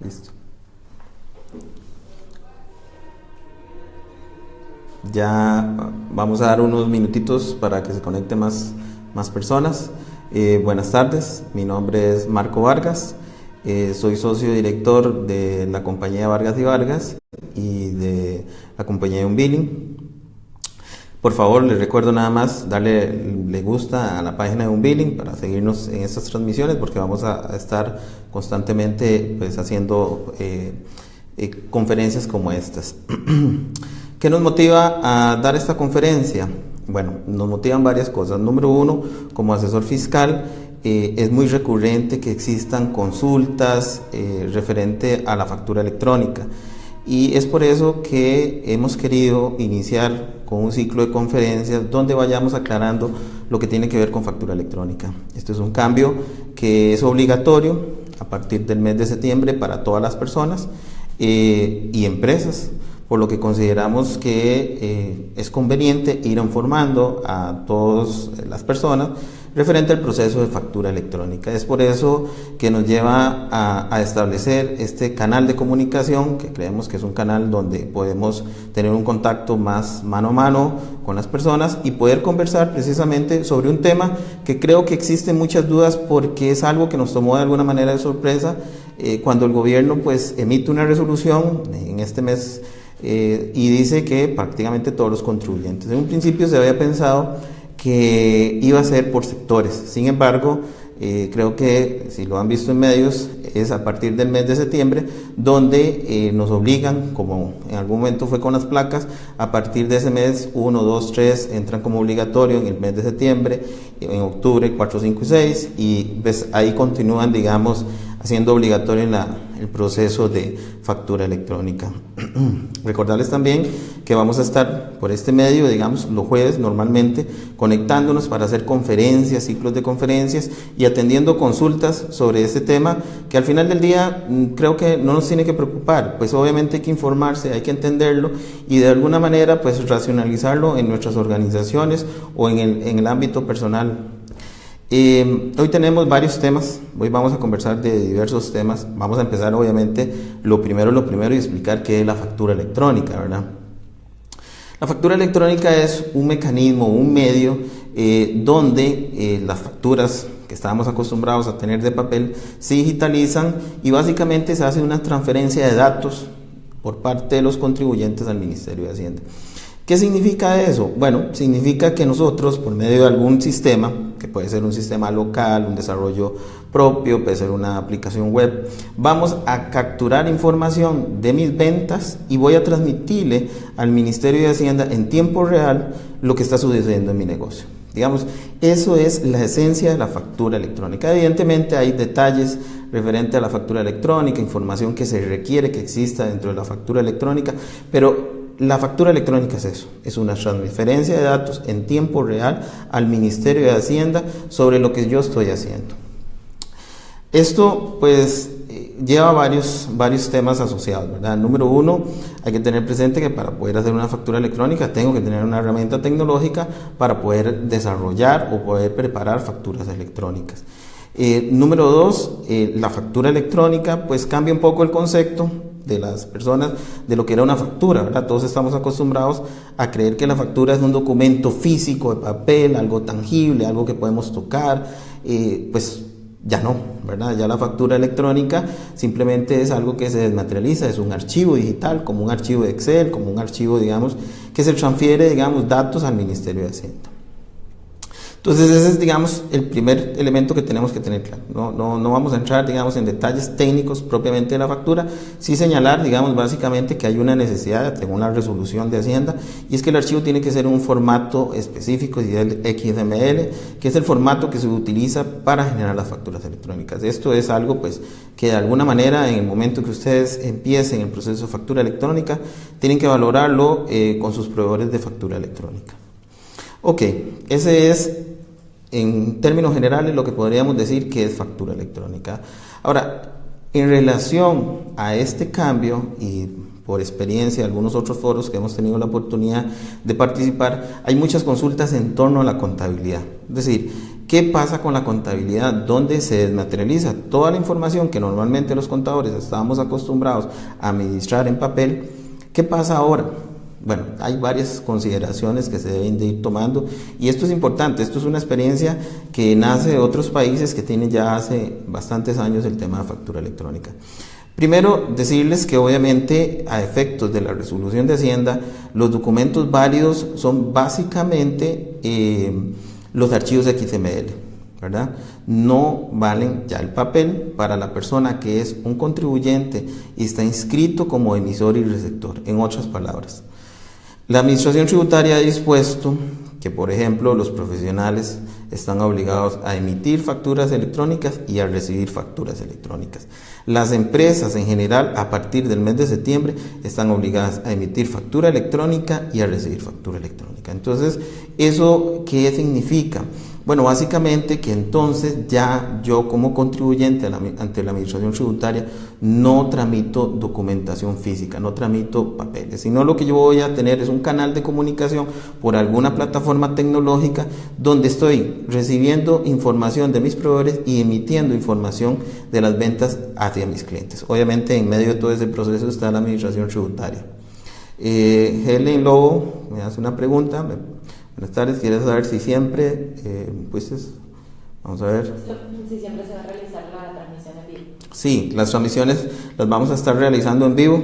Listo. Ya vamos a dar unos minutitos para que se conecten más personas. Buenas tardes, mi nombre es Marco Vargas, soy socio director de la compañía Vargas y Vargas y de la compañía Unbilling. Por favor, les recuerdo nada más darle me gusta a la página de Unbilling para seguirnos en estas transmisiones, porque vamos a estar constantemente pues, haciendo conferencias como estas. ¿Qué nos motiva a dar esta conferencia? Bueno, nos motivan varias cosas. Número uno, como asesor fiscal, es muy recurrente que existan consultas referente a la factura electrónica. Y es por eso que hemos querido iniciar con un ciclo de conferencias donde vayamos aclarando lo que tiene que ver con factura electrónica. Esto es un cambio que es obligatorio a partir del mes de septiembre para todas las personas y empresas, por lo que consideramos que es conveniente ir informando a todas las personas referente al proceso de factura electrónica. Es por eso que nos lleva a establecer este canal de comunicación, que creemos que es un canal donde podemos tener un contacto más mano a mano con las personas y poder conversar precisamente sobre un tema que creo que existen muchas dudas, porque es algo que nos tomó de alguna manera de sorpresa cuando el gobierno pues emite una resolución en este mes y dice que prácticamente todos los contribuyentes. En un principio se había pensado que iba a ser por sectores. Sin embargo, creo que si lo han visto en medios, es a partir del mes de septiembre donde nos obligan, como en algún momento fue con las placas, a partir de ese mes 1, 2, 3 entran como obligatorio en el mes de septiembre, en octubre 4, 5 y 6, y pues ahí continúan, digamos, haciendo obligatorio el proceso de factura electrónica. Recordarles también que vamos a estar por este medio, digamos, los jueves normalmente, conectándonos para hacer conferencias, ciclos de conferencias y atendiendo consultas sobre este tema, que al final del día creo que no nos tiene que preocupar. Pues obviamente hay que informarse, hay que entenderlo y de alguna manera pues racionalizarlo en nuestras organizaciones o en el ámbito personal. Hoy tenemos varios temas, hoy vamos a conversar de diversos temas. Vamos a empezar obviamente lo primero y explicar qué es la factura electrónica, ¿verdad? La factura electrónica es un mecanismo, un medio donde las facturas que estábamos acostumbrados a tener de papel se digitalizan y básicamente se hace una transferencia de datos por parte de los contribuyentes al Ministerio de Hacienda. ¿Qué significa eso? Bueno, significa que nosotros, por medio de algún sistema, que puede ser un sistema local, un desarrollo propio, puede ser una aplicación web, vamos a capturar información de mis ventas y voy a transmitirle al Ministerio de Hacienda en tiempo real lo que está sucediendo en mi negocio. Digamos, eso es la esencia de la factura electrónica. Evidentemente hay detalles referente a la factura electrónica, información que se requiere que exista dentro de la factura electrónica, pero la factura electrónica es eso, es una transferencia de datos en tiempo real al Ministerio de Hacienda sobre lo que yo estoy haciendo. Esto pues lleva varios temas asociados, ¿verdad? Número uno, hay que tener presente que para poder hacer una factura electrónica tengo que tener una herramienta tecnológica para poder desarrollar o poder preparar facturas electrónicas. Número dos, la factura electrónica pues cambia un poco el concepto de las personas de lo que era una factura, ¿verdad? Todos estamos acostumbrados a creer que la factura es un documento físico de papel, algo tangible, algo que podemos tocar, pues ya no, ¿verdad? Ya la factura electrónica simplemente es algo que se desmaterializa, es un archivo digital, como un archivo de Excel, como un archivo, digamos, que se transfiere, digamos, datos al Ministerio de Hacienda. Entonces ese es, digamos, el primer elemento que tenemos que tener claro. No vamos a entrar, digamos, en detalles técnicos propiamente de la factura, sí señalar, digamos, básicamente que hay una necesidad, según la resolución de Hacienda, y es que el archivo tiene que ser un formato específico, y el XML, que es el formato que se utiliza para generar las facturas electrónicas. Esto es algo, pues, que de alguna manera, en el momento que ustedes empiecen el proceso de factura electrónica, tienen que valorarlo con sus proveedores de factura electrónica. Ok, ese es en términos generales lo que podríamos decir que es factura electrónica. Ahora, en relación a este cambio y por experiencia, algunos otros foros que hemos tenido la oportunidad de participar, hay muchas consultas en torno a la contabilidad. Es decir, ¿qué pasa con la contabilidad? ¿Dónde se desmaterializa toda la información que normalmente los contadores estábamos acostumbrados a administrar en papel? ¿Qué pasa ahora? Bueno, hay varias consideraciones que se deben de ir tomando y esto es importante, esto es una experiencia que nace de otros países que tienen ya hace bastantes años el tema de factura electrónica. Primero, decirles que obviamente a efectos de la resolución de Hacienda, los documentos válidos son básicamente los archivos XML, ¿verdad? No valen ya el papel para la persona que es un contribuyente y está inscrito como emisor y receptor, en otras palabras. La Administración Tributaria ha dispuesto que, por ejemplo, los profesionales están obligados a emitir facturas electrónicas y a recibir facturas electrónicas. Las empresas en general, a partir del mes de septiembre, están obligadas a emitir factura electrónica y a recibir factura electrónica. Entonces, ¿eso qué significa? Bueno, básicamente que entonces ya yo como contribuyente ante la Administración Tributaria no tramito documentación física, no tramito papeles, sino lo que yo voy a tener es un canal de comunicación por alguna plataforma tecnológica donde estoy recibiendo información de mis proveedores y emitiendo información de las ventas hacia mis clientes. Obviamente en medio de todo ese proceso está la Administración Tributaria. Helen Lobo me hace una pregunta. Buenas tardes, ¿quieres saber si siempre, vamos a ver. Si siempre se va a realizar la transmisión en vivo? Sí, las transmisiones las vamos a estar realizando en vivo,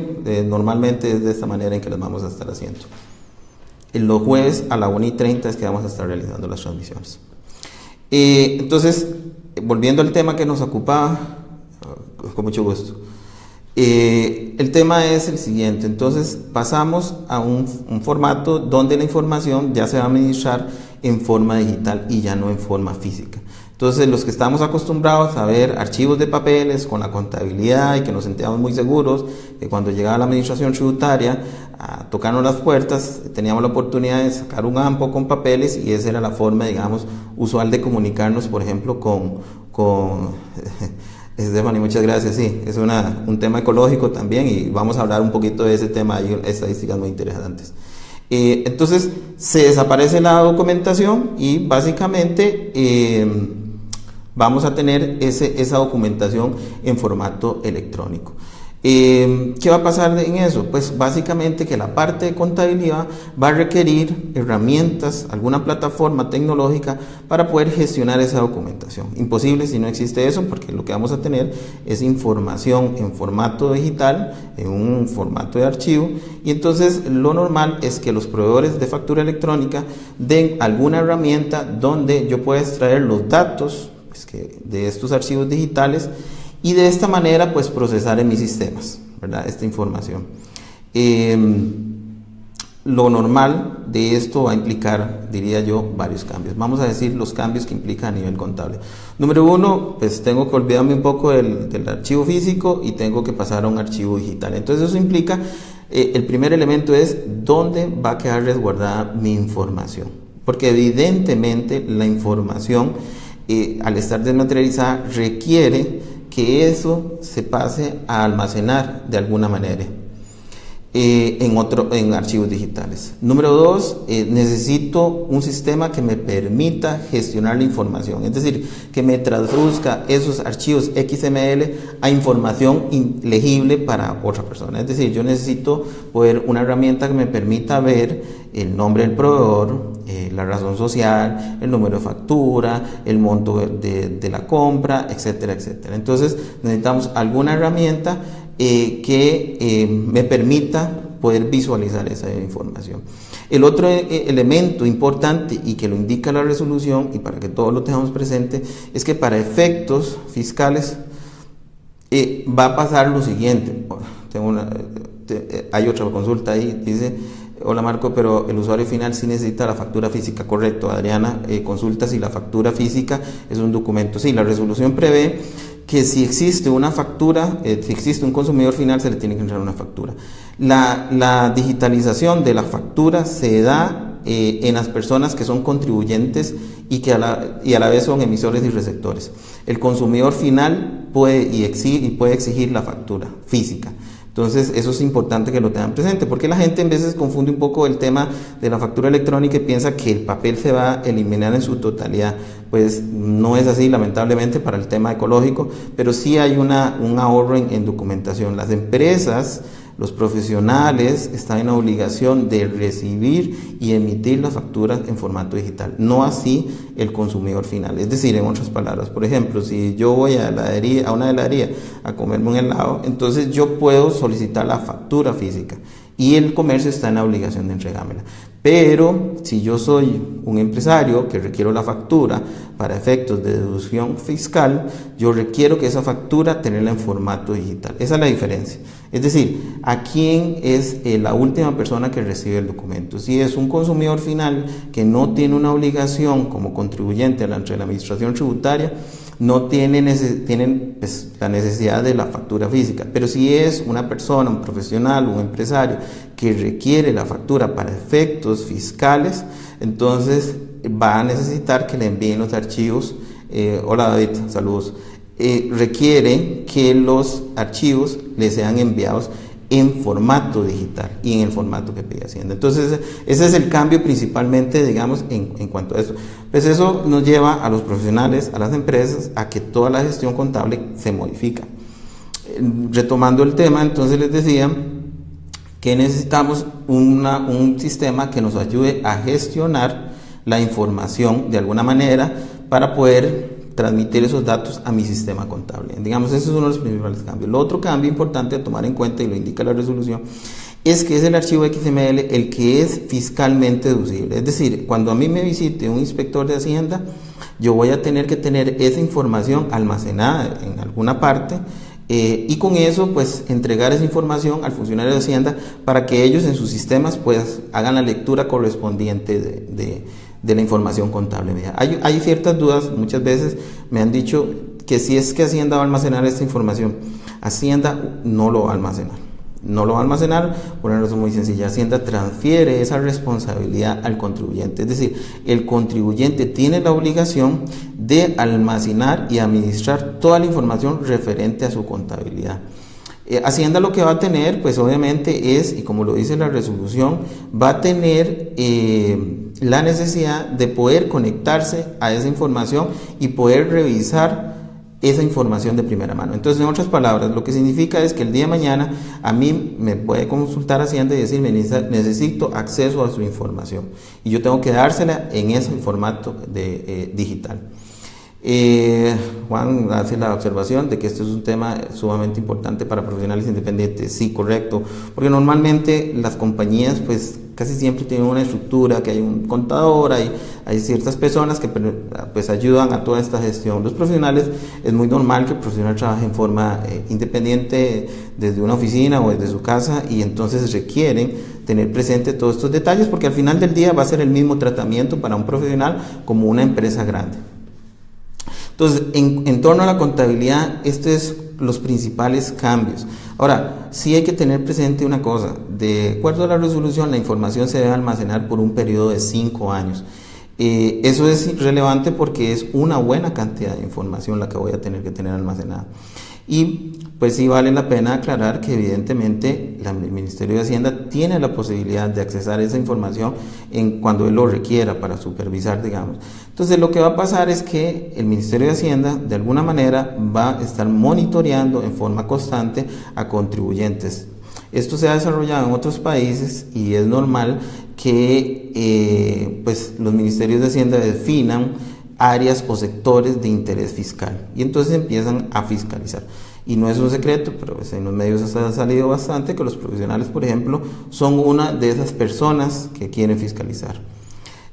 normalmente es de esta manera en que las vamos a estar haciendo. En los jueves a la 1:30 es que vamos a estar realizando las transmisiones. Entonces, volviendo al tema que nos ocupaba, con mucho gusto. El tema es el siguiente, entonces pasamos a un formato donde la información ya se va a administrar en forma digital y ya no en forma física. Entonces los que estamos acostumbrados a ver archivos de papeles con la contabilidad y que nos sentíamos muy seguros, que cuando llegaba la Administración Tributaria a tocarnos las puertas, teníamos la oportunidad de sacar un AMPO con papeles y esa era la forma, digamos, usual de comunicarnos, por ejemplo, con Stephanie, muchas gracias. Sí, es un tema ecológico también y vamos a hablar un poquito de ese tema, hay estadísticas muy interesantes. Entonces se desaparece la documentación y básicamente vamos a tener esa documentación en formato electrónico. ¿Qué va a pasar en eso? Pues básicamente que la parte de contabilidad va a requerir herramientas, alguna plataforma tecnológica para poder gestionar esa documentación. Imposible si no existe eso, porque lo que vamos a tener es información en formato digital, en un formato de archivo, y entonces lo normal es que los proveedores de factura electrónica den alguna herramienta donde yo pueda extraer los datos de estos archivos digitales y de esta manera pues procesar en mis sistemas, ¿verdad?, esta información. Lo normal de esto va a implicar, diría yo, varios cambios. Vamos a decir los cambios que implica a nivel contable. Número uno, pues tengo que olvidarme un poco del archivo físico y tengo que pasar a un archivo digital. Entonces eso implica, el primer elemento es dónde va a quedar resguardada mi información. Porque evidentemente la información, al estar desmaterializada, requiere que eso se pase a almacenar de alguna manera en archivos digitales. Número dos, necesito un sistema que me permita gestionar la información, es decir, que me traduzca esos archivos XML a información legible para otra persona. Es decir, yo necesito una herramienta que me permita ver el nombre del proveedor, la razón social, el número de factura, el monto de la compra, etcétera, etcétera. Entonces necesitamos alguna herramienta que me permita poder visualizar esa información. El otro elemento importante y que lo indica la resolución, y para que todos lo tengamos presente, es que para efectos fiscales va a pasar lo siguiente. Hay otra consulta ahí, dice: hola Marco, pero el usuario final sí necesita la factura física. Correcto, Adriana, consulta si la factura física es un documento. Sí, la resolución prevé que si existe una factura, si existe un consumidor final, se le tiene que entregar una factura. La digitalización de la factura se da en las personas que son contribuyentes y que a la vez son emisores y receptores. El consumidor final puede exigir la factura física, Entonces, eso es importante que lo tengan presente, porque la gente en veces confunde un poco el tema de la factura electrónica y piensa que el papel se va a eliminar en su totalidad. Pues no es así, lamentablemente, para el tema ecológico, pero sí hay un ahorro en documentación. Las empresas, los profesionales están en obligación de recibir y emitir las facturas en formato digital, no así el consumidor final. Es decir, en otras palabras, por ejemplo, si yo voy a una heladería a comerme un helado, entonces yo puedo solicitar la factura física y el comercio está en la obligación de entregármela. Pero si yo soy un empresario que requiero la factura para efectos de deducción fiscal, yo requiero que esa factura tenerla en formato digital. Esa es la diferencia. Es decir, ¿a quién es la última persona que recibe el documento? Si es un consumidor final que no tiene una obligación como contribuyente ante la administración tributaria, no tienen pues, la necesidad de la factura física. Pero si es una persona, un profesional, un empresario que requiere la factura para efectos fiscales, entonces va a necesitar que le envíen los archivos. Hola David, saludos. Requiere que los archivos le sean enviados en formato digital y en el formato que pide Hacienda. Entonces, ese es el cambio principalmente, digamos, en cuanto a eso. Pues eso nos lleva a los profesionales, a las empresas, a que toda la gestión contable se modifica. Retomando el tema, entonces les decía que necesitamos un sistema que nos ayude a gestionar la información de alguna manera para poder transmitir esos datos a mi sistema contable. Digamos, ese es uno de los principales cambios. El otro cambio importante a tomar en cuenta, y lo indica la resolución, es que es el archivo XML el que es fiscalmente deducible. Es decir, cuando a mí me visite un inspector de Hacienda, yo voy a tener que tener esa información almacenada en alguna parte y con eso pues entregar esa información al funcionario de Hacienda para que ellos en sus sistemas pues hagan la lectura correspondiente de la información contable. Hay ciertas dudas, muchas veces me han dicho que si es que Hacienda va a almacenar esta información, Hacienda no lo va a almacenar. No lo va a almacenar por una razón muy sencilla. Hacienda transfiere esa responsabilidad al contribuyente. Es decir, el contribuyente tiene la obligación de almacenar y administrar toda la información referente a su contabilidad. Hacienda lo que va a tener, pues obviamente es, y como lo dice la resolución, va a tener la necesidad de poder conectarse a esa información y poder revisar esa información de primera mano. Entonces, en otras palabras, lo que significa es que el día de mañana a mí me puede consultar Hacienda y decirme necesito acceso a su información y yo tengo que dársela en ese formato digital. Juan hace la observación de que este es un tema sumamente importante para profesionales independientes. Sí, correcto, porque normalmente las compañías pues casi siempre tienen una estructura, que hay un contador, hay ciertas personas que pues ayudan a toda esta gestión. Los profesionales, es muy normal que el profesional trabaje en forma independiente desde una oficina o desde su casa y entonces requieren tener presente todos estos detalles porque al final del día va a ser el mismo tratamiento para un profesional como una empresa grande. Entonces, en torno a la contabilidad, estos son los principales cambios. Ahora, sí hay que tener presente una cosa, de acuerdo a la resolución, la información se debe almacenar por un periodo de 5 años. Eso es relevante porque es una buena cantidad de información la que voy a tener que tener almacenada. Y pues sí vale la pena aclarar que evidentemente el Ministerio de Hacienda tiene la posibilidad de accesar esa información cuando él lo requiera para supervisar, digamos. Entonces lo que va a pasar es que el Ministerio de Hacienda de alguna manera va a estar monitoreando en forma constante a contribuyentes. Esto se ha desarrollado en otros países y es normal que pues los ministerios de Hacienda definan áreas o sectores de interés fiscal y entonces empiezan a fiscalizar. Y no es un secreto, pero pues en los medios ha salido bastante que los profesionales, por ejemplo, son una de esas personas que quieren fiscalizar.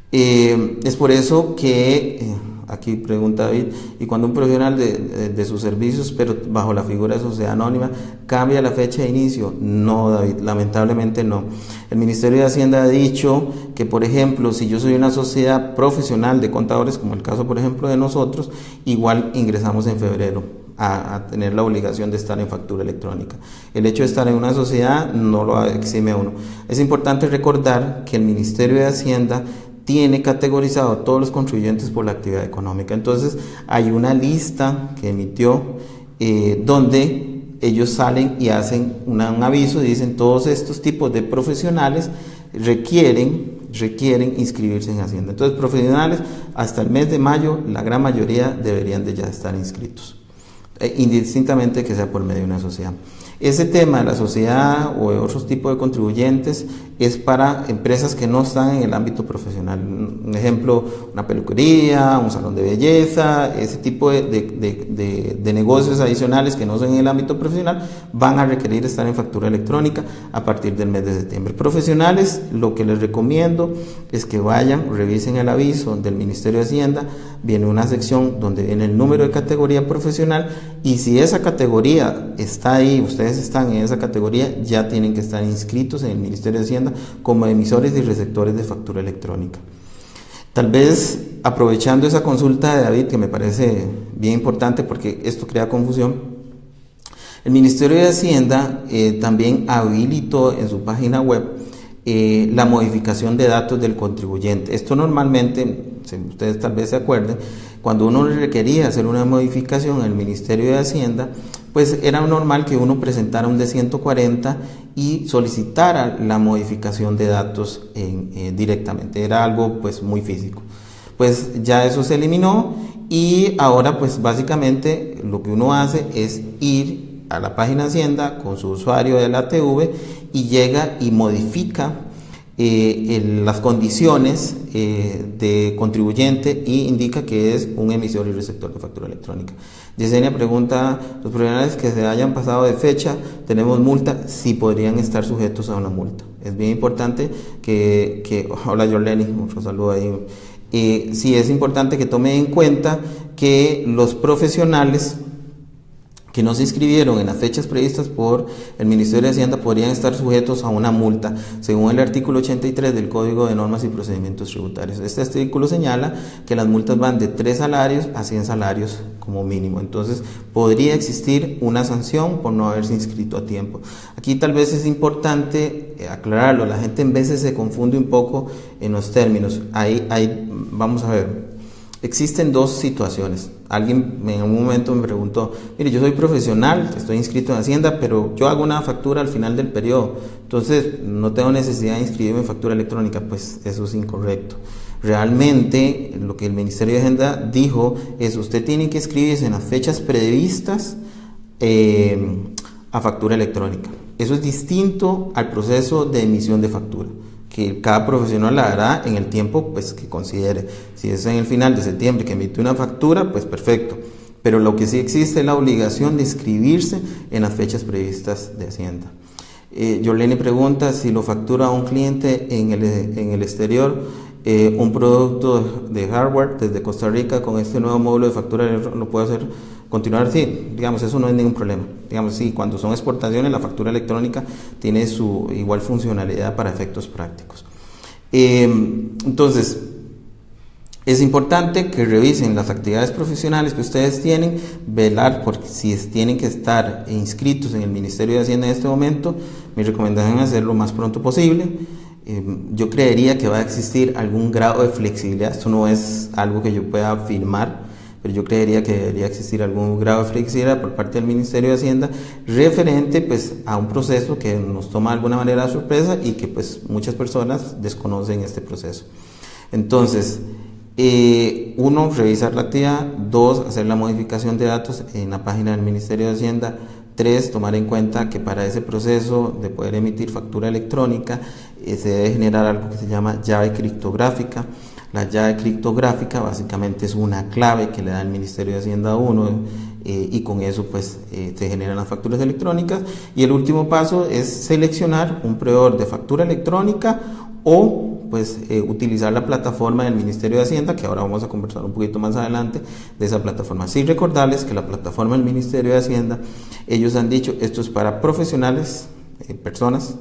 Es por eso que, aquí pregunta David, y cuando un profesional de sus servicios, pero bajo la figura de sociedad anónima, cambia la fecha de inicio? No, David, lamentablemente no. El Ministerio de Hacienda ha dicho que, por ejemplo, si yo soy una sociedad profesional de contadores, como el caso, por ejemplo, de nosotros, igual ingresamos en febrero a tener la obligación de estar en factura electrónica. El hecho de estar en una sociedad no lo exime a uno. Es importante recordar que el Ministerio de Hacienda tiene categorizado a todos los contribuyentes por la actividad económica. Entonces hay una lista que emitió donde ellos salen y hacen un aviso, dicen todos estos tipos de profesionales requieren inscribirse en Hacienda. Entonces, profesionales hasta el mes de mayo, la gran mayoría deberían de ya estar inscritos, indistintamente que sea por medio de una sociedad. Ese tema de la sociedad o de otros tipos de contribuyentes es para empresas que no están en el ámbito profesional. Un ejemplo, una peluquería, un salón de belleza, ese tipo de negocios adicionales que no son en el ámbito profesional van a requerir estar en factura electrónica a partir del mes de septiembre. Profesionales, lo que les recomiendo es que vayan, revisen el aviso del Ministerio de Hacienda, viene una sección donde viene el número de categoría profesional y si esa categoría está ahí, ustedes están en esa categoría, ya tienen que estar inscritos en el Ministerio de Hacienda como emisores y receptores de factura electrónica. Tal vez aprovechando esa consulta de David, que me parece bien importante porque esto crea confusión, el Ministerio de Hacienda también habilitó en su página web la modificación de datos del contribuyente. Esto normalmente, si ustedes tal vez se acuerden, cuando uno requería hacer una modificación en el Ministerio de Hacienda, pues era normal que uno presentara un D-140 y solicitara la modificación de datos directamente. Era algo pues muy físico. Pues ya eso se eliminó y ahora pues básicamente lo que uno hace es ir a la página Hacienda con su usuario de la ATV y llega y modifica las condiciones de contribuyente y indica que es un emisor y receptor de factura electrónica. Yesenia pregunta, los profesionales que se hayan pasado de fecha, tenemos multa, sí podrían estar sujetos a una multa. Es bien importante hola Yorleni, otro saludo ahí. Sí es importante que tomen en cuenta que los profesionales que no se inscribieron en las fechas previstas por el Ministerio de Hacienda podrían estar sujetos a una multa, según el artículo 83 del Código de Normas y Procedimientos Tributarios. Este artículo señala que las multas van de 3 salarios a 100 salarios como mínimo, entonces podría existir una sanción por no haberse inscrito a tiempo. Aquí tal vez es importante aclararlo, la gente en veces se confunde un poco en los términos. Vamos a ver. Existen dos situaciones. Alguien en un momento me preguntó, mire, yo soy profesional, estoy inscrito en Hacienda, pero yo hago una factura al final del periodo, entonces no tengo necesidad de inscribirme en factura electrónica. Pues eso es incorrecto. Realmente lo que el Ministerio de Hacienda dijo es usted tiene que inscribirse en las fechas previstas a factura electrónica. Eso es distinto al proceso de emisión de factura, que cada profesional la hará en el tiempo pues que considere. Si es en el final de septiembre que emite una factura, pues perfecto, pero lo que sí existe es la obligación de inscribirse en las fechas previstas de Hacienda. Yolene pregunta si lo factura a un cliente en el exterior un producto de hardware desde Costa Rica con este nuevo módulo de factura, ¿lo puede hacer continuar? Sí, digamos, eso no es ningún problema. Digamos, sí, cuando son exportaciones, la factura electrónica tiene su igual funcionalidad para efectos prácticos. Entonces, es importante que revisen las actividades profesionales que ustedes tienen, velar por si tienen que estar inscritos en el Ministerio de Hacienda en este momento. Mi recomendación es hacerlo lo más pronto posible. Yo creería que va a existir algún grado de flexibilidad, esto no es algo que yo pueda afirmar, pero yo creería que debería existir algún grado de flexibilidad por parte del Ministerio de Hacienda referente pues a un proceso que nos toma de alguna manera de sorpresa y que pues muchas personas desconocen este proceso. Entonces, 1, revisar la actividad; 2, hacer la modificación de datos en la página del Ministerio de Hacienda; 3, tomar en cuenta que para ese proceso de poder emitir factura electrónica se debe generar algo que se llama llave criptográfica. La llave criptográfica básicamente es una clave que le da el Ministerio de Hacienda a uno y con eso pues se generan las facturas electrónicas. Y el último paso es seleccionar un proveedor de factura electrónica o pues utilizar la plataforma del Ministerio de Hacienda, que ahora vamos a conversar un poquito más adelante de esa plataforma. Sí, recordarles que la plataforma del Ministerio de Hacienda, ellos han dicho, esto es para profesionales, personas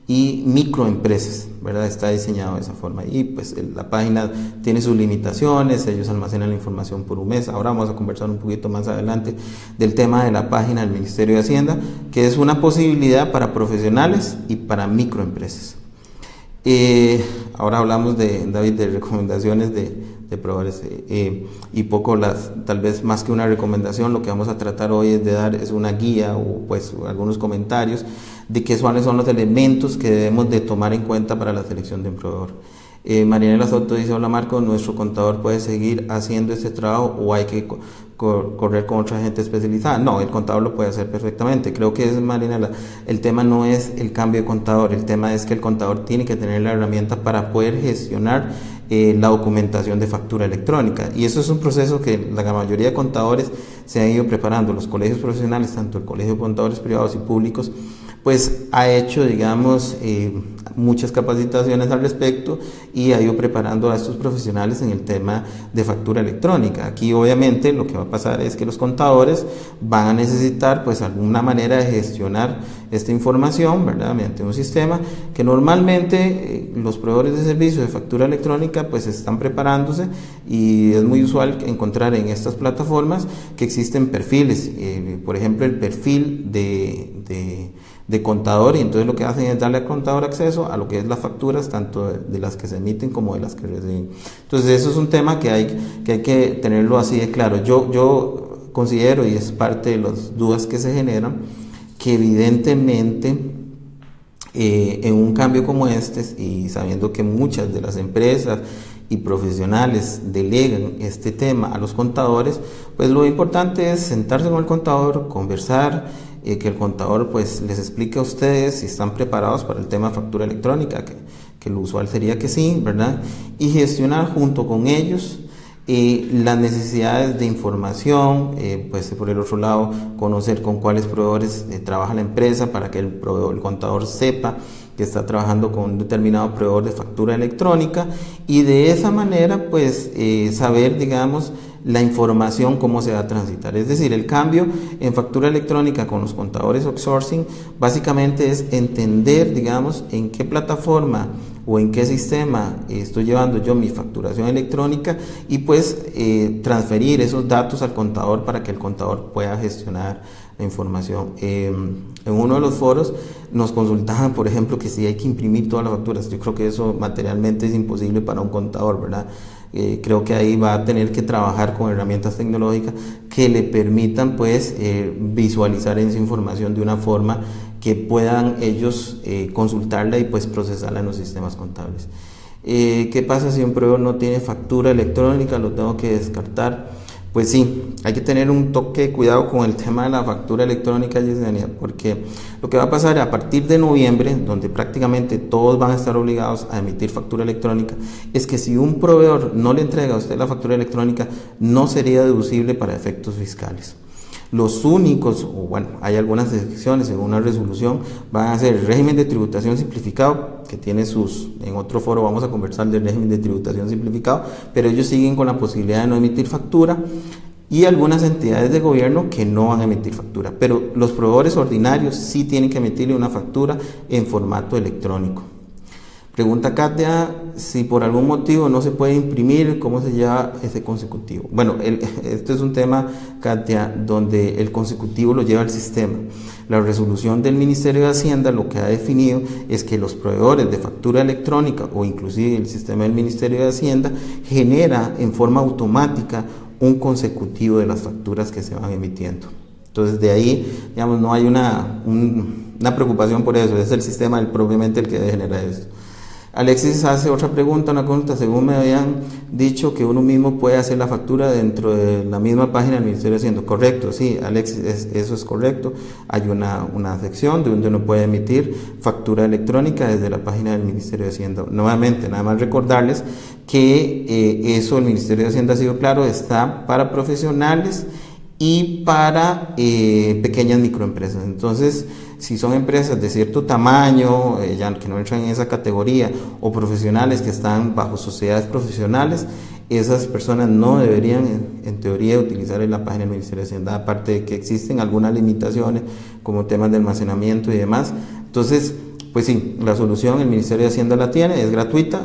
y microempresas, ¿verdad? Está diseñado de esa forma y pues la página tiene sus limitaciones, ellos almacenan la información por un mes. Ahora vamos a conversar un poquito más adelante del tema de la página del Ministerio de Hacienda, que es una posibilidad para profesionales y para microempresas. Ahora hablamos David, de recomendaciones de proveedores y poco tal vez más que una recomendación, lo que vamos a tratar hoy es de dar es una guía o pues algunos comentarios de cuáles son los elementos que debemos de tomar en cuenta para la selección de un proveedor. Marianela Soto dice: hola Marco, ¿nuestro contador puede seguir haciendo este trabajo o hay que correr con otra gente especializada? No, el contador lo puede hacer perfectamente. Creo que es, Marianela, el tema no es el cambio de contador, el tema es que el contador tiene que tener la herramienta para poder gestionar la documentación de factura electrónica, y eso es un proceso que la mayoría de contadores se han ido preparando. Los colegios profesionales, tanto el Colegio de Contadores Privados y Públicos, pues ha hecho, digamos, muchas capacitaciones al respecto y ha ido preparando a estos profesionales en el tema de factura electrónica. Aquí obviamente lo que va a pasar es que los contadores van a necesitar pues alguna manera de gestionar esta información, ¿verdad?, mediante un sistema que normalmente los proveedores de servicios de factura electrónica pues están preparándose, y es muy usual encontrar en estas plataformas que existen perfiles, por ejemplo el perfil de contador, y entonces lo que hacen es darle al contador acceso a lo que es las facturas, tanto de las que se emiten como de las que reciben. Entonces eso es un tema que hay que tenerlo así de claro. Yo considero, y es parte de las dudas que se generan, que evidentemente en un cambio como este, y sabiendo que muchas de las empresas y profesionales delegan este tema a los contadores, pues lo importante es sentarse con el contador, conversar, que el contador pues les explique a ustedes si están preparados para el tema de factura electrónica, que lo usual sería que sí, ¿verdad? Y gestionar junto con ellos las necesidades de información, pues por el otro lado conocer con cuáles proveedores trabaja la empresa para que el contador sepa que está trabajando con un determinado proveedor de factura electrónica, y de esa manera pues saber, digamos, la información cómo se va a transitar. Es decir, el cambio en factura electrónica con los contadores outsourcing básicamente es entender, digamos, en qué plataforma o en qué sistema estoy llevando yo mi facturación electrónica, y pues transferir esos datos al contador para que el contador pueda gestionar la información. En uno de los foros nos consultaban, por ejemplo, que si hay que imprimir todas las facturas. Yo creo que eso materialmente es imposible para un contador, ¿verdad? Creo que ahí va a tener que trabajar con herramientas tecnológicas que le permitan pues visualizar esa información de una forma que puedan ellos consultarla y pues procesarla en los sistemas contables. ¿Qué pasa si un proveedor no tiene factura electrónica? ¿Lo tengo que descartar? Pues sí, hay que tener un toque de cuidado con el tema de la factura electrónica, Yesenia, porque lo que va a pasar a partir de noviembre, donde prácticamente todos van a estar obligados a emitir factura electrónica, es que si un proveedor no le entrega a usted la factura electrónica, no sería deducible para efectos fiscales. Los únicos, o bueno, hay algunas excepciones en una resolución, van a ser el régimen de tributación simplificado, que tiene en otro foro vamos a conversar del régimen de tributación simplificado, pero ellos siguen con la posibilidad de no emitir factura, y algunas entidades de gobierno que no van a emitir factura, pero los proveedores ordinarios sí tienen que emitirle una factura en formato electrónico. Pregunta Katia, si por algún motivo no se puede imprimir, ¿cómo se lleva ese consecutivo? Bueno, este es un tema, Katia, donde el consecutivo lo lleva el sistema. La resolución del Ministerio de Hacienda lo que ha definido es que los proveedores de factura electrónica, o inclusive el sistema del Ministerio de Hacienda, genera en forma automática un consecutivo de las facturas que se van emitiendo. Entonces de ahí, digamos, no hay una preocupación por eso, es el sistema propiamente el que genera esto. Alexis hace otra pregunta, una consulta. Según me habían dicho que uno mismo puede hacer la factura dentro de la misma página del Ministerio de Hacienda. Correcto, sí, Alexis, eso es correcto. Hay una sección donde uno puede emitir factura electrónica desde la página del Ministerio de Hacienda. Nuevamente, nada más recordarles que eso el Ministerio de Hacienda ha sido claro, está para profesionales y para pequeñas microempresas. Entonces, si son empresas de cierto tamaño, ya que no entran en esa categoría, o profesionales que están bajo sociedades profesionales, esas personas no deberían, en teoría, utilizar en la página del Ministerio de Hacienda, aparte de que existen algunas limitaciones como temas de almacenamiento y demás. Entonces, pues sí, la solución el Ministerio de Hacienda la tiene, es gratuita,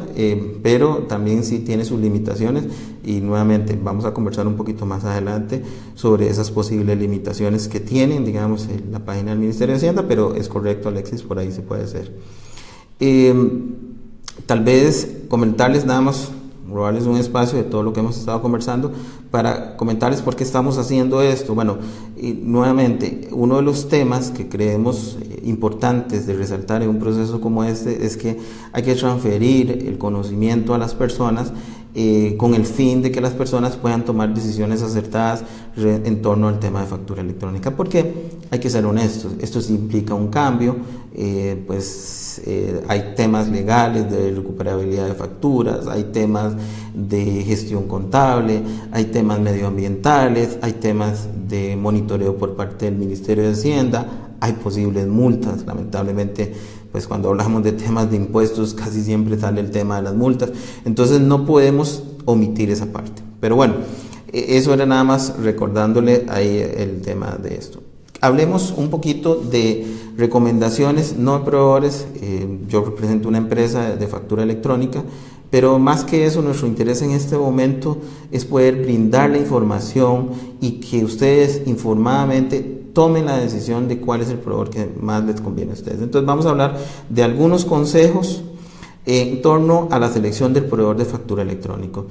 pero también sí tiene sus limitaciones, y nuevamente vamos a conversar un poquito más adelante sobre esas posibles limitaciones que tienen, digamos, en la página del Ministerio de Hacienda, pero es correcto, Alexis, por ahí se puede hacer. Tal vez comentarles nada más robarles un espacio de todo lo que hemos estado conversando para comentarles por qué estamos haciendo esto. Bueno, y nuevamente, uno de los temas que creemos importantes de resaltar en un proceso como este es que hay que transferir el conocimiento a las personas con el fin de que las personas puedan tomar decisiones acertadas en torno al tema de factura electrónica, porque hay que ser honestos, esto sí implica un cambio, hay temas legales de recuperabilidad de facturas, hay temas de gestión contable, hay temas medioambientales, hay temas de monitoreo por parte del Ministerio de Hacienda, hay posibles multas. Lamentablemente, pues cuando hablamos de temas de impuestos casi siempre sale el tema de las multas, entonces no podemos omitir esa parte. Pero bueno, eso era nada más recordándole ahí el tema de esto. Hablemos un poquito de recomendaciones, no de proveedores. Yo represento una empresa de factura electrónica, pero más que eso, nuestro interés en este momento es poder brindar la información y que ustedes informadamente tomen la decisión de cuál es el proveedor que más les conviene a ustedes. Entonces vamos a hablar de algunos consejos en torno a la selección del proveedor de factura electrónico.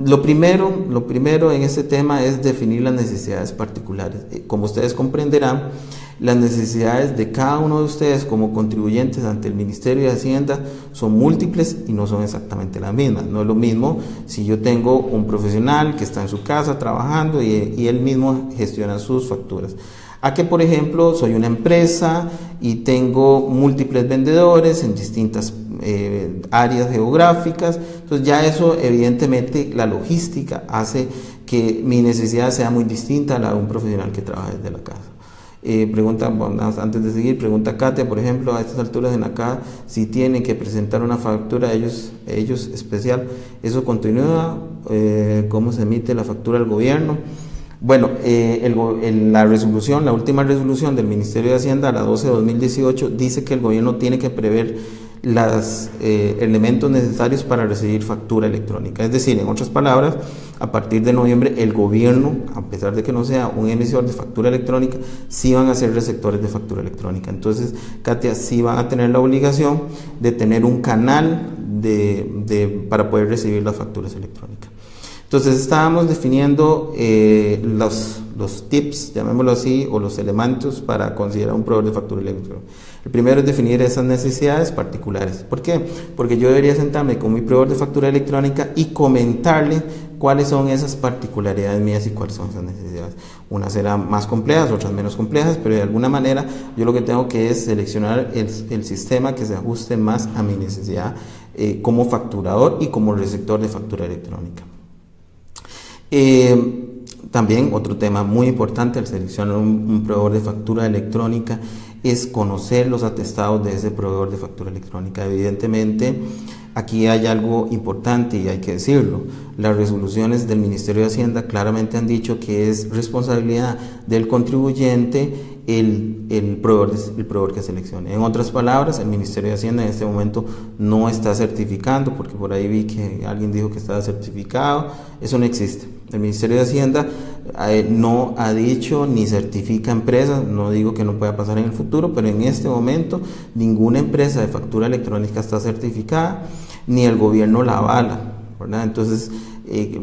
Lo primero en este tema es definir las necesidades particulares. Como ustedes comprenderán, las necesidades de cada uno de ustedes como contribuyentes ante el Ministerio de Hacienda son múltiples y no son exactamente las mismas. No es lo mismo si yo tengo un profesional que está en su casa trabajando y él mismo gestiona sus facturas, a que, por ejemplo, soy una empresa y tengo múltiples vendedores en distintas áreas geográficas. Entonces ya eso, evidentemente, la logística hace que mi necesidad sea muy distinta a la de un profesional que trabaja desde la casa. Antes de seguir, pregunta Katia, por ejemplo, a estas alturas en acá, si tienen que presentar una factura ellos especial, ¿eso continúa? ¿Cómo se emite la factura al gobierno? Bueno, la última resolución del Ministerio de Hacienda, la 12/2018, dice que el gobierno tiene que prever los elementos necesarios para recibir factura electrónica. Es decir, en otras palabras, a partir de noviembre, el gobierno, a pesar de que no sea un emisor de factura electrónica, sí van a ser receptores de factura electrónica. Entonces, Katia, sí van a tener la obligación de tener un canal para poder recibir las facturas electrónicas. Entonces estábamos definiendo los tips, llamémoslo así, o los elementos para considerar un proveedor de factura electrónica. El primero es definir esas necesidades particulares. ¿Por qué? Porque yo debería sentarme con mi proveedor de factura electrónica y comentarle cuáles son esas particularidades mías y cuáles son esas necesidades. Unas serán más complejas, otras menos complejas, pero de alguna manera yo lo que tengo que es seleccionar el sistema que se ajuste más a mi necesidad como facturador y como receptor de factura electrónica. También otro tema muy importante al seleccionar un proveedor de factura electrónica es conocer los atestados de ese proveedor de factura electrónica. Evidentemente, aquí hay algo importante y hay que decirlo. Las resoluciones del Ministerio de Hacienda claramente han dicho que es responsabilidad del contribuyente el proveedor que seleccione. En otras palabras, el Ministerio de Hacienda en este momento no está certificando, porque por ahí vi que alguien dijo que estaba certificado. Eso no existe. El Ministerio de Hacienda no ha dicho ni certifica empresas. No digo que no pueda pasar en el futuro, pero en este momento ninguna empresa de factura electrónica está certificada, ni el gobierno la avala, ¿verdad? Entonces,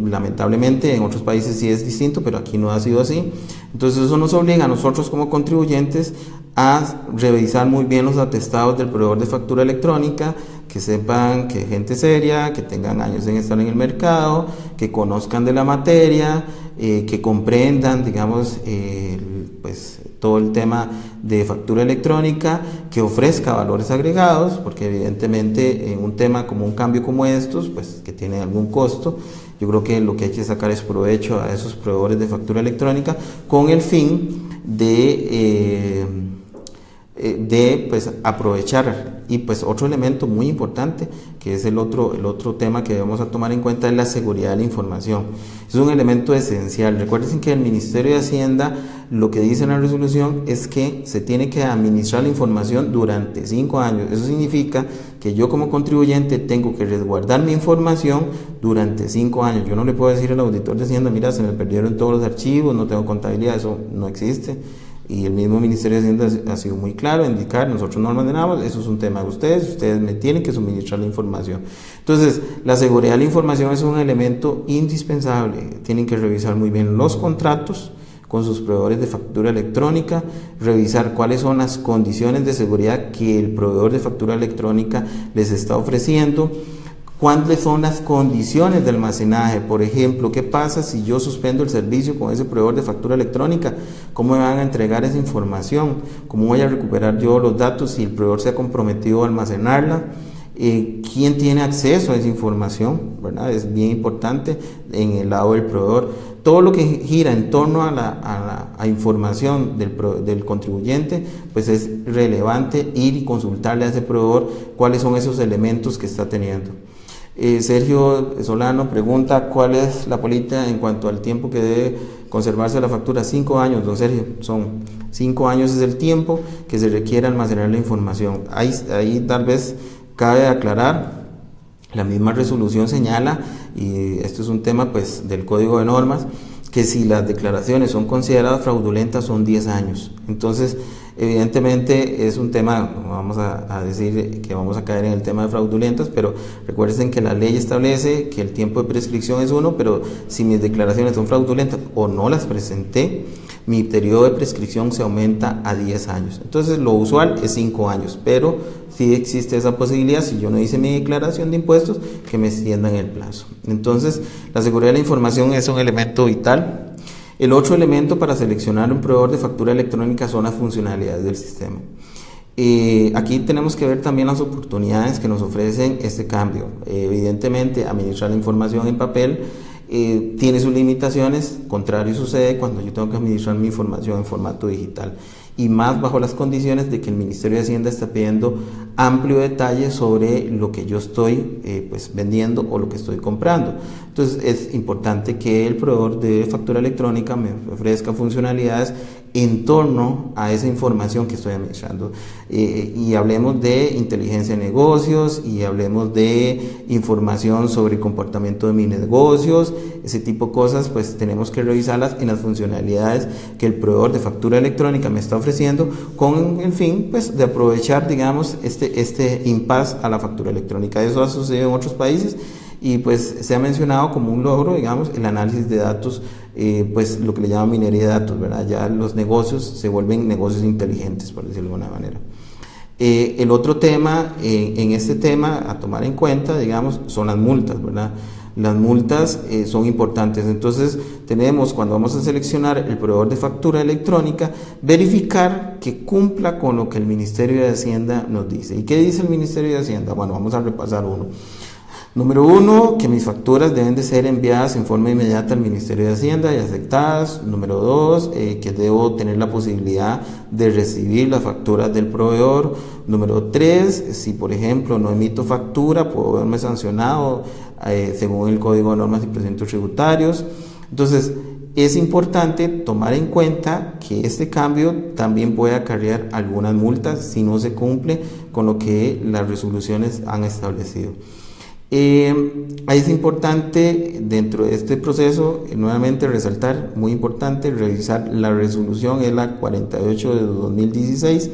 lamentablemente en otros países sí es distinto, pero aquí no ha sido así. Entonces eso nos obliga a nosotros como contribuyentes a revisar muy bien los atestados del proveedor de factura electrónica, que sepan que es gente seria, que tengan años en estar en el mercado, que conozcan de la materia, que comprendan, digamos, pues todo el tema de factura electrónica, que ofrezca valores agregados, porque evidentemente en un tema como un cambio como estos, pues que tiene algún costo, yo creo que lo que hay que sacar es provecho a esos proveedores de factura electrónica con el fin de pues aprovechar. Y pues otro elemento muy importante, que es el otro tema que debemos a tomar en cuenta, es la seguridad de la información. Es un elemento esencial. Recuerden que el Ministerio de Hacienda lo que dice en la resolución es que se tiene que administrar la información durante 5 años. Eso significa que yo como contribuyente tengo que resguardar mi información durante 5 años. Yo no le puedo decir al auditor de Hacienda, mira, se me perdieron todos los archivos, no tengo contabilidad. Eso no existe. y el mismo Ministerio de Hacienda ha sido muy claro en indicar, nosotros no almacenamos, eso es un tema de ustedes me tienen que suministrar la información. Entonces, la seguridad de la información es un elemento indispensable. Tienen que revisar muy bien los contratos con sus proveedores de factura electrónica, revisar cuáles son las condiciones de seguridad que el proveedor de factura electrónica les está ofreciendo, cuáles son las condiciones de almacenaje. Por ejemplo, ¿qué pasa si yo suspendo el servicio con ese proveedor de factura electrónica? ¿Cómo me van a entregar esa información? ¿Cómo voy a recuperar yo los datos si el proveedor se ha comprometido a almacenarla? ¿Quién tiene acceso a esa información? ¿Verdad? Es bien importante en el lado del proveedor. Todo lo que gira en torno a la información del contribuyente, pues es relevante ir y consultarle a ese proveedor cuáles son esos elementos que está teniendo. Sergio Solano pregunta cuál es la política en cuanto al tiempo que debe conservarse la factura. 5 años, don Sergio, son 5 años es el tiempo que se requiere almacenar la información. Ahí tal vez cabe aclarar, la misma resolución señala, y esto es un tema pues del Código de Normas, que si las declaraciones son consideradas fraudulentas son 10 años. Entonces, evidentemente es un tema, vamos a decir que vamos a caer en el tema de fraudulentas, pero recuerden que la ley establece que el tiempo de prescripción es 1, pero si mis declaraciones son fraudulentas o no las presenté, mi periodo de prescripción se aumenta a 10 años. Entonces lo usual es 5 años, pero sí existe esa posibilidad, si yo no hice mi declaración de impuestos, que me extiendan el plazo. Entonces, la seguridad de la información es un elemento vital. El otro elemento para seleccionar un proveedor de factura electrónica son las funcionalidades del sistema. Aquí tenemos que ver también las oportunidades que nos ofrecen este cambio. Evidentemente, administrar la información en papel tiene sus limitaciones, contrario sucede cuando yo tengo que administrar mi información en formato digital, y más bajo las condiciones de que el Ministerio de Hacienda está pidiendo amplio detalle sobre lo que yo estoy pues vendiendo o lo que estoy comprando. Entonces es importante que el proveedor de factura electrónica me ofrezca funcionalidades en torno a esa información que estoy administrando, y hablemos de inteligencia de negocios, y hablemos de información sobre el comportamiento de mis negocios, ese tipo de cosas, pues tenemos que revisarlas en las funcionalidades que el proveedor de factura electrónica me está ofreciendo, con el fin pues de aprovechar, digamos, este impasse a la factura electrónica. Eso ha sucedido en otros países y pues se ha mencionado como un logro, digamos, el análisis de datos, pues lo que le llaman minería de datos, ¿verdad? Ya los negocios se vuelven negocios inteligentes, por decirlo de alguna manera. El otro tema, en este tema a tomar en cuenta, digamos, son las multas, ¿verdad? Las multas son importantes. Entonces tenemos, cuando vamos a seleccionar el proveedor de factura electrónica, verificar que cumpla con lo que el Ministerio de Hacienda nos dice. ¿Y qué dice el Ministerio de Hacienda? Bueno, vamos a repasar uno. Número 1, que mis facturas deben de ser enviadas en forma inmediata al Ministerio de Hacienda y aceptadas. Número 2, que debo tener la posibilidad de recibir las facturas del proveedor. Número 3, si por ejemplo no emito factura, puedo verme sancionado según el Código de Normas y Procedimientos Tributarios. Entonces, es importante tomar en cuenta que este cambio también puede acarrear algunas multas si no se cumple con lo que las resoluciones han establecido. Es importante dentro de este proceso nuevamente resaltar, muy importante, revisar la resolución, es la 48 de 2016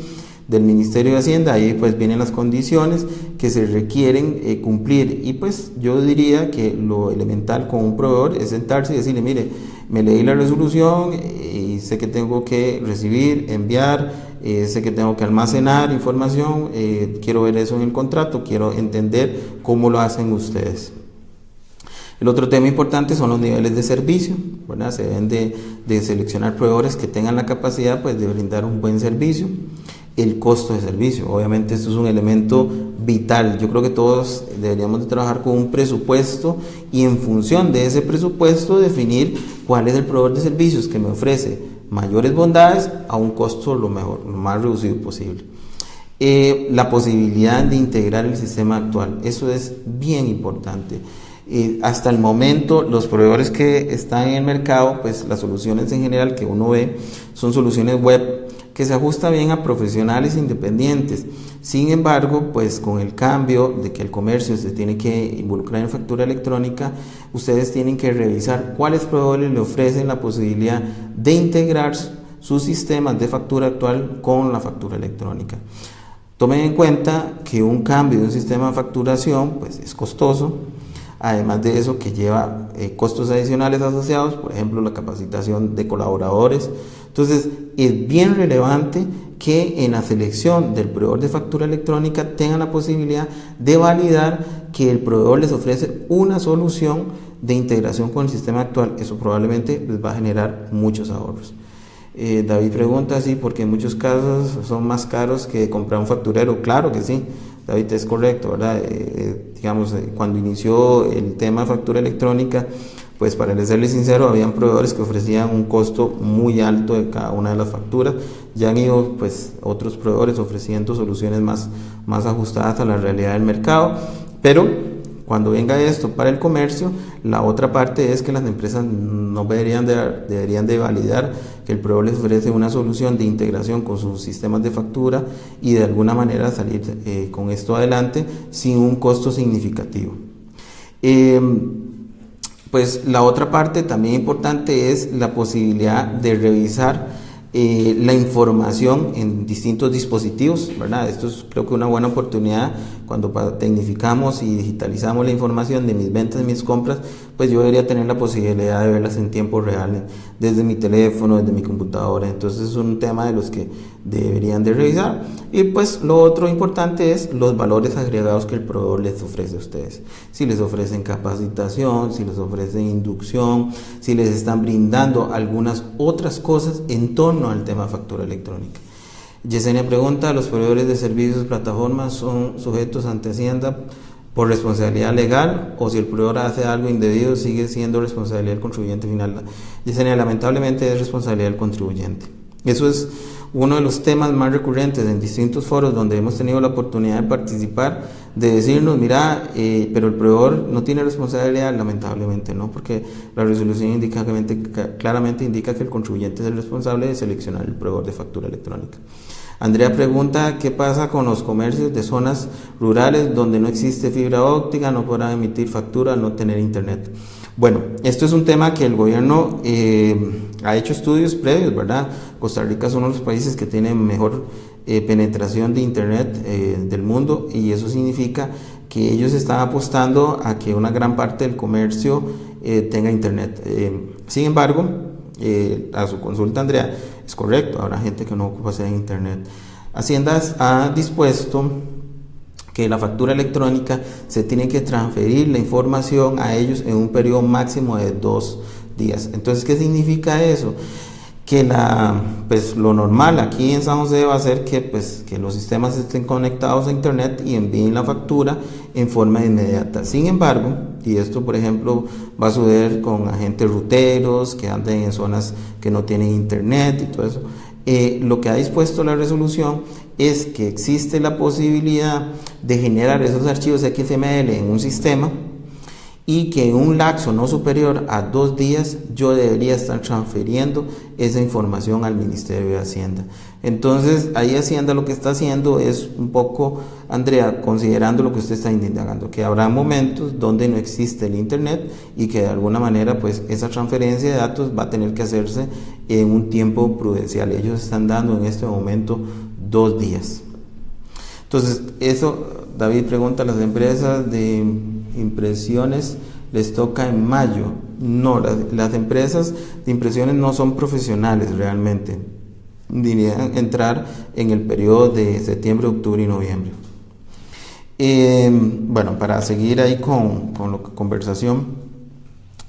del Ministerio de Hacienda. Ahí pues vienen las condiciones que se requieren cumplir, y pues yo diría que lo elemental con un proveedor es sentarse y decirle: mire, me leí la resolución y sé que tengo que recibir, enviar, sé que tengo que almacenar información, quiero ver eso en el contrato, quiero entender cómo lo hacen ustedes. El otro tema importante son los niveles de servicio, ¿verdad? Se deben de seleccionar proveedores que tengan la capacidad pues de brindar un buen servicio. El costo de servicio, obviamente esto es un elemento vital. Yo creo que todos deberíamos de trabajar con un presupuesto y en función de ese presupuesto definir cuál es el proveedor de servicios que me ofrece mayores bondades a un costo lo más reducido posible. La posibilidad de integrar el sistema actual, eso es bien importante. Hasta el momento los proveedores que están en el mercado, pues las soluciones en general que uno ve son soluciones web que se ajustan bien a profesionales independientes. Sin embargo, pues con el cambio de que el comercio se tiene que involucrar en factura electrónica, ustedes tienen que revisar cuáles proveedores le ofrecen la posibilidad de integrar sus sistemas de factura actual con la factura electrónica. Tomen en cuenta que un cambio de un sistema de facturación pues, es costoso, además de eso que lleva costos adicionales asociados, por ejemplo la capacitación de colaboradores. Entonces es bien relevante que en la selección del proveedor de factura electrónica tengan la posibilidad de validar que el proveedor les ofrece una solución de integración con el sistema actual. Eso probablemente les va a generar muchos ahorros. David pregunta, sí, porque en muchos casos son más caros que comprar un facturero. Claro que sí, David, es correcto, ¿verdad? Cuando inició el tema de factura electrónica, pues para serles sincero, habían proveedores que ofrecían un costo muy alto de cada una de las facturas. Ya han ido pues otros proveedores ofreciendo soluciones más ajustadas a la realidad del mercado, pero cuando venga esto para el comercio, la otra parte es que las empresas no deberían de validar que el proveedor les ofrece una solución de integración con sus sistemas de factura y de alguna manera salir con esto adelante sin un costo significativo. Pues la otra parte también importante es la posibilidad de revisar la información en distintos dispositivos, ¿verdad? Esto es creo que una buena oportunidad cuando tecnificamos y digitalizamos la información de mis ventas y mis compras, pues yo debería tener la posibilidad de verlas en tiempo real desde mi teléfono, desde mi computadora. Entonces es un tema de los que deberían de revisar. Y pues lo otro importante es los valores agregados que el proveedor les ofrece a ustedes. Si les ofrecen capacitación, si les ofrecen inducción, si les están brindando algunas otras cosas en torno al tema de factura electrónica. Yesenia pregunta, ¿los proveedores de servicios plataformas son sujetos ante Hacienda por responsabilidad legal o si el proveedor hace algo indebido sigue siendo responsabilidad del contribuyente final? Yesenia, lamentablemente es responsabilidad del contribuyente. Eso es uno de los temas más recurrentes en distintos foros donde hemos tenido la oportunidad de participar, de decirnos, mira, pero el proveedor no tiene responsabilidad. Lamentablemente no, porque la resolución claramente indica que el contribuyente es el responsable de seleccionar el proveedor de factura electrónica. Andrea pregunta, ¿qué pasa con los comercios de zonas rurales donde no existe fibra óptica, no podrán emitir factura, no tener internet? Bueno, esto es un tema que el gobierno ha hecho estudios previos, ¿verdad? Costa Rica es uno de los países que tiene mejor penetración de internet del mundo, y eso significa que ellos están apostando a que una gran parte del comercio tenga internet. Sin embargo, a su consulta, Andrea, es correcto, habrá gente que no ocupa hacer internet. Hacienda ha dispuesto que la factura electrónica se tiene que transferir la información a ellos en un periodo máximo de 2 días. Entonces, ¿qué significa eso? Que lo normal aquí en San José va a ser que los sistemas estén conectados a internet y envíen la factura en forma inmediata. Sin embargo, y esto por ejemplo va a suceder con agentes ruteros que anden en zonas que no tienen internet y todo eso, lo que ha dispuesto la resolución es que existe la posibilidad de generar esos archivos XML en un sistema y que en un lapso no superior a 2 días yo debería estar transfiriendo esa información al Ministerio de Hacienda. Entonces ahí Hacienda lo que está haciendo es un poco, Andrea, considerando lo que usted está indagando, que habrá momentos donde no existe el internet y que de alguna manera pues esa transferencia de datos va a tener que hacerse en un tiempo prudencial. Ellos están dando en este momento 2 días. Entonces eso, David pregunta, ¿las empresas de impresiones les toca en mayo? No, las empresas de impresiones no son profesionales realmente, dirían entrar en el periodo de septiembre, octubre y noviembre. Bueno, para seguir ahí con la conversación,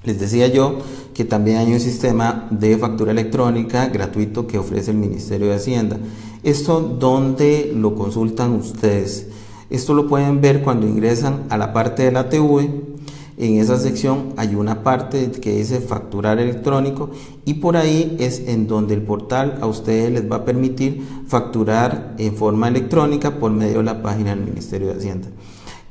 les decía yo que también hay un sistema de factura electrónica gratuito que ofrece el Ministerio de Hacienda. Esto, ¿dónde lo consultan ustedes? Esto lo pueden ver cuando ingresan a la parte de la TV. En esa sección hay una parte que dice facturar electrónico y por ahí es en donde el portal a ustedes les va a permitir facturar en forma electrónica por medio de la página del Ministerio de Hacienda.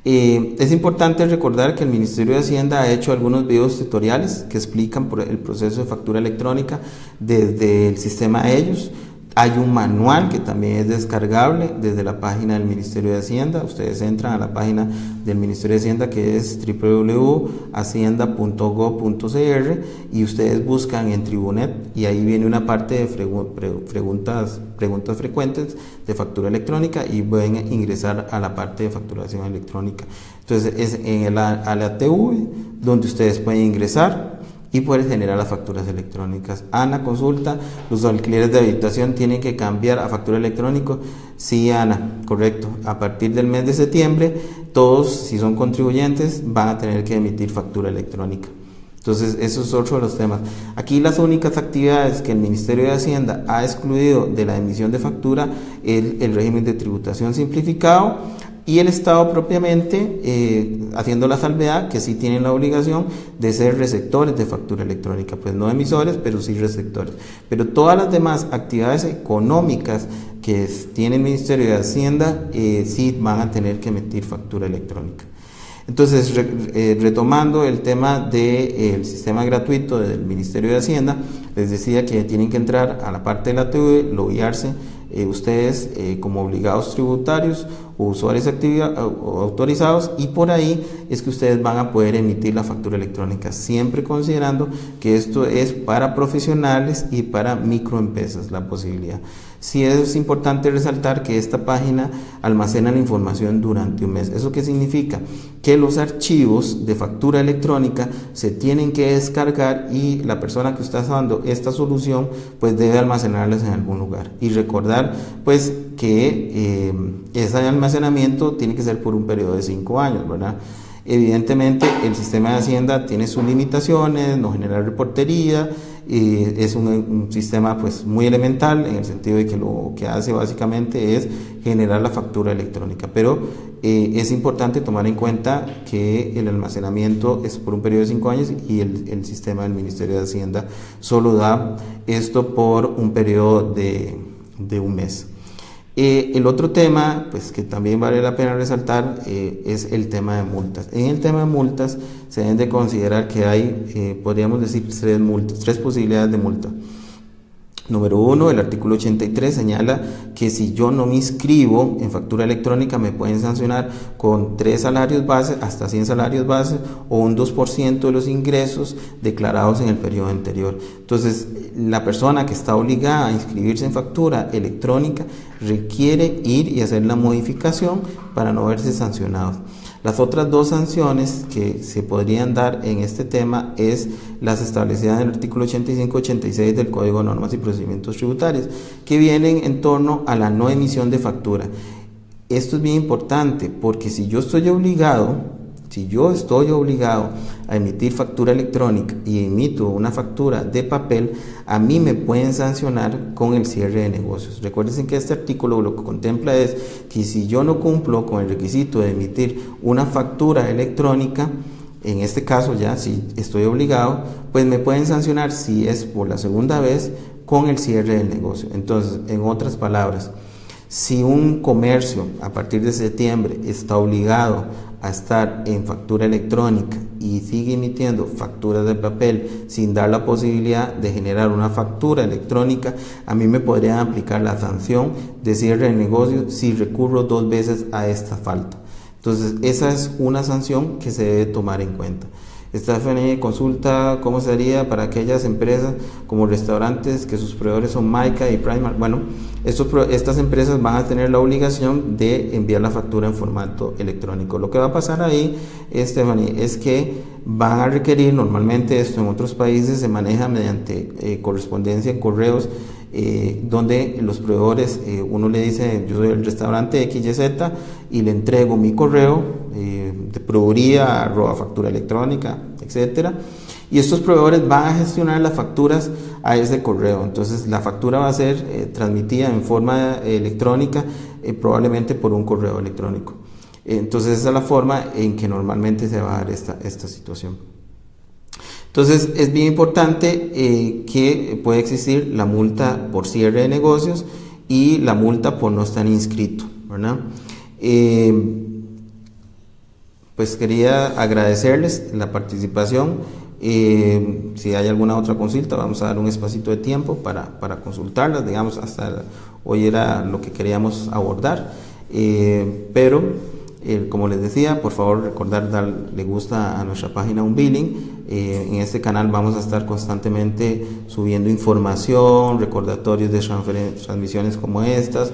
Es importante recordar que el Ministerio de Hacienda ha hecho algunos videos tutoriales que explican el proceso de factura electrónica desde el sistema ellos. Hay un manual que también es descargable desde la página del Ministerio de Hacienda. Ustedes entran a la página del Ministerio de Hacienda, que es www.hacienda.gov.cr, y ustedes buscan en Tribunet, y ahí viene una parte de preguntas frecuentes de factura electrónica, y pueden ingresar a la parte de facturación electrónica. Entonces es en el ALATV donde ustedes pueden ingresar y poder generar las facturas electrónicas. Ana, consulta, ¿los alquileres de habitación tienen que cambiar a factura electrónica? Sí, Ana, correcto. A partir del mes de septiembre, todos, si son contribuyentes, van a tener que emitir factura electrónica. Entonces, eso es otro de los temas. Aquí las únicas actividades que el Ministerio de Hacienda ha excluido de la emisión de factura es el régimen de tributación simplificado, y el Estado propiamente, haciendo la salvedad que sí tienen la obligación de ser receptores de factura electrónica, pues no emisores, pero sí receptores. Pero todas las demás actividades económicas que tiene el Ministerio de Hacienda sí van a tener que emitir factura electrónica. Entonces, retomando el tema del sistema gratuito del Ministerio de Hacienda, les decía que tienen que entrar a la parte de la TV, loguearse ustedes como obligados tributarios o usuarios autorizados, y por ahí es que ustedes van a poder emitir la factura electrónica, siempre considerando que esto es para profesionales y para microempresas la posibilidad. Sí es importante resaltar que esta página almacena la información durante un mes. ¿Eso qué significa? Que los archivos de factura electrónica se tienen que descargar, y la persona que está usando esta solución pues debe almacenarlas en algún lugar. Y recordar pues que ese almacenamiento tiene que ser por un periodo de 5 años, ¿verdad? Evidentemente el sistema de Hacienda tiene sus limitaciones, no genera reportería, es un sistema pues muy elemental, en el sentido de que lo que hace básicamente es generar la factura electrónica, pero es importante tomar en cuenta que el almacenamiento es por un periodo de 5 años, y el sistema del Ministerio de Hacienda solo da esto por un periodo de un mes. El otro tema pues que también vale la pena resaltar es el tema de multas. En el tema de multas se deben de considerar que hay, podríamos decir, tres posibilidades de multa. Número 1, el artículo 83 señala que si yo no me inscribo en factura electrónica me pueden sancionar con 3 salarios base hasta 100 salarios base, o un 2% de los ingresos declarados en el periodo anterior. Entonces, la persona que está obligada a inscribirse en factura electrónica requiere ir y hacer la modificación para no verse sancionados. Las otras 2 sanciones que se podrían dar en este tema es las establecidas en el artículo 85-86 del Código de Normas y Procedimientos Tributarios, que vienen en torno a la no emisión de factura. Esto es bien importante, porque si yo estoy obligado a emitir factura electrónica y emito una factura de papel, a mí me pueden sancionar con el cierre de negocios. Recuerden que este artículo lo que contempla es que si yo no cumplo con el requisito de emitir una factura electrónica, en este caso ya si estoy obligado, pues me pueden sancionar, si es por la segunda vez, con el cierre del negocio. Entonces, en otras palabras, si un comercio a partir de septiembre está obligado a estar en factura electrónica y sigue emitiendo facturas de papel sin dar la posibilidad de generar una factura electrónica, a mí me podrían aplicar la sanción de cierre de negocio si recurro 2 veces a esta falta. Entonces, esa es una sanción que se debe tomar en cuenta. Stephanie consulta cómo sería para aquellas empresas como restaurantes que sus proveedores son Maica y Primark. Bueno, estas empresas van a tener la obligación de enviar la factura en formato electrónico. Lo que va a pasar ahí, Stephanie, es que van a requerir, normalmente esto en otros países se maneja mediante correspondencia en correos, donde los proveedores, uno le dice yo soy el restaurante XYZ y le entrego mi correo de proveeduría @ electrónica, etcétera, y estos proveedores van a gestionar las facturas a ese correo. Entonces la factura va a ser transmitida en forma electrónica, probablemente por un correo electrónico. Entonces esa es la forma en que normalmente se va a dar esta situación. Entonces es bien importante que puede existir la multa por cierre de negocios y la multa por no estar inscrito, ¿verdad? Pues quería agradecerles la participación. Si hay alguna otra consulta, vamos a dar un espacito de tiempo para consultarlas, digamos, hasta hoy era lo que queríamos abordar, pero como les decía, por favor recordar darle gusta a nuestra página Unbilling. En este canal vamos a estar constantemente subiendo información, recordatorios de transmisiones como estas.